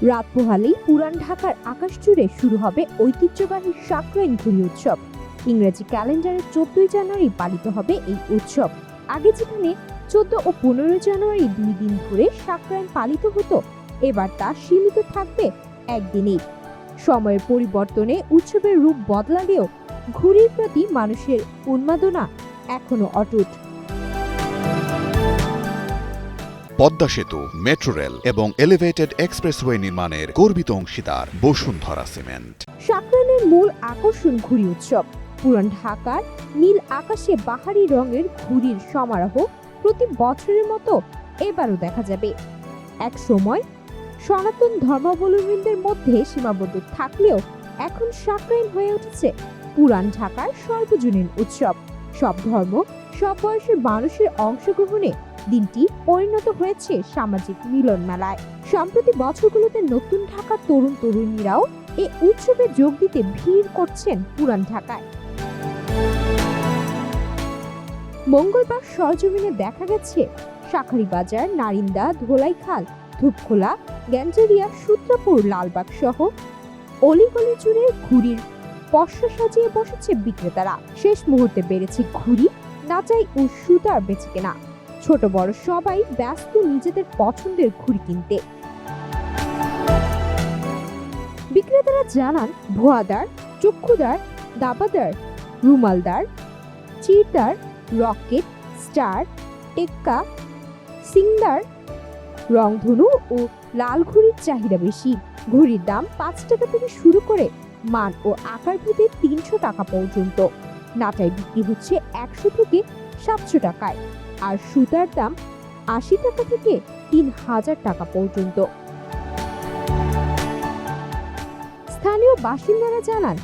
রাত পোহালেই পুরান ঢাকার আকাশ জুড়ে শুরু হবে ঐতিহ্যবাহী সাকরাইন ঘুড়ি উৎসব। ইংরেজি ক্যালেন্ডারে 14 জানুয়ারি পালিত হবে এই উৎসব। আগে যেখানে 14 ও 15 জানুয়ারি 2 দিন ধরে সাকরাইন পালিত হতো, এবার তা সীমিত থাকবে একদিনেই। সময়ের পরিবর্তনে উৎসবের রূপ বদলালেও ঘুড়ির প্রতি মানুষের উন্মাদনা এখনো অটুট। পদ্মা সেতু, মেট্রো রেল এবং এলিভেটেড এক্সপ্রেসওয়ে নির্মাণের গর্বিত অংশীদার বসুন্ধরা সিমেন্ট। সাকরাইনের মূল আকর্ষণ ঘুড়ি উৎসব। পুরান ঢাকার নীল আকাশে বাহারি রঙের ঘুড়ির সমারোহ প্রতি বছরের মতো এবারও দেখা যাবে। এক সময় সনাতন ধর্মাবলম্বীদের মধ্যে সীমাবদ্ধ থাকলেও এখন সাকরাইন হয়ে উঠেছে পুরান ঢাকার সর্বজনীন উৎসব। সব ধর্ম, সব বয়সের মানুষের অংশগ্রহণে দিনটি পরিণত হয়েছে সামাজিক মিলন মেলায়। সম্প্রতি বছরগুলোতে নতুন ঢাকার তরুণ তরুণীরাও এই উৎসবে যোগ দিতে ভিড় করছেন পুরান ঢাকায়। মঙ্গলবার সরজমিনে দেখা গেছে শাঁখারীবাজার, নারিন্দা, ধোলাইখাল, ধূপখোলা, গ্যাঞ্জারিয়া, সূত্রাপুর, লালবাগ সহ অলিগলি জুড়ে ঘুড়ির পসরা সাজিয়ে বসেছে বিক্রেতারা। শেষ মুহূর্তে বেড়েছে ঘুড়ি, নাচাই ও সুতার বেচাকেনা। ছোট বড় সবাই ব্যস্ত নিজেদের পছন্দের ঘুড়ি কিনতে। বিক্রেতারা জানান, ভুয়াদার, চক্ষুদার, দাবাদার, রুমালদার, চিরদার, রকেট, স্টার, টেক্কা, সিংদার, রংধনু ও লাল ঘুড়ির চাহিদা বেশি। ঘুড়ির দাম 5 টাকা থেকে শুরু করে মান ও আকার ভেদে 300 টাকা পর্যন্ত। নাটাই বিক্রি হচ্ছে 100 থেকে 700 টাকায়, আর সুতার দাম 80 টাকা থেকে 3000 টাকা পর্যন্ত। স্থানীয় বাসিন্দারা জানান,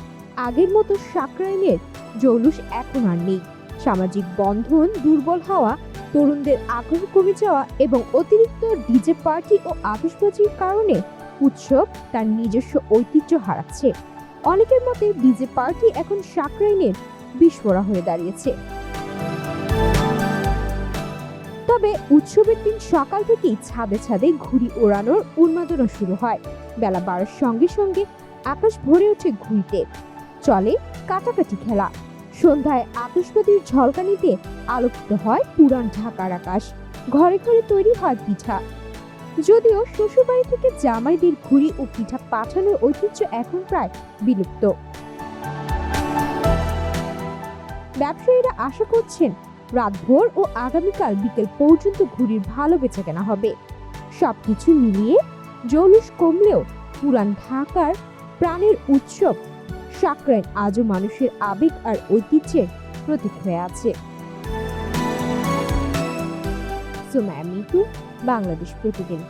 আগের মতো সাকরাইনের জৌলুস এখন আর নেই। সামাজিক বন্ধন দুর্বল হওয়া, তরুণদের আগ্রহ কমে যাওয়া এবং অতিরিক্ত ডিজে পার্টি ও আতশবাজির কারণে উৎসব তার নিজস্ব ঐতিহ্য হারাচ্ছে। অনেকের মতে ডিজে পার্টি এখন সাকরাইনের বিস্ফোরা হয়ে দাঁড়িয়েছে। তবে উৎসবের দিন সকাল থেকেই ছাদে ছাদে ঘুড়ি ওড়ানোর উন্মাদনা শুরু হয়। বেলা 12টার সঙ্গে সঙ্গে আকাশ ভরে ওঠে ঘুড়িতে। চলে কাটাকাটি খেলা। সন্ধ্যায় আতশবাজির ঝলকানিতে আলোকিত হয় পুরান ঢাকার আকাশ। ঘরে ঘরে তৈরি হয় পিঠা। যদিও শ্বশুরবাড়ি থেকে জামাইদের ঘুড়ি ও পিঠা পাঠানোর ঐতিহ্য এখন প্রায় বিলুপ্ত। ব্যবসায়ীরা আশা করছেন, রাতভর ও আগামীকাল বিকেল পর্যন্ত ঘুড়ির ভালো বেচাকেনা হবে। সবকিছু মিলিয়ে জৌলুস কমলেও পুরান ঢাকার প্রাণের উৎসব সাকরাইন আজও মানুষের আবেগ আর ঐতিহ্যের প্রতীক হয়ে আছে। সুমাইয়া মিতু, বাংলাদেশ প্রতিদিন।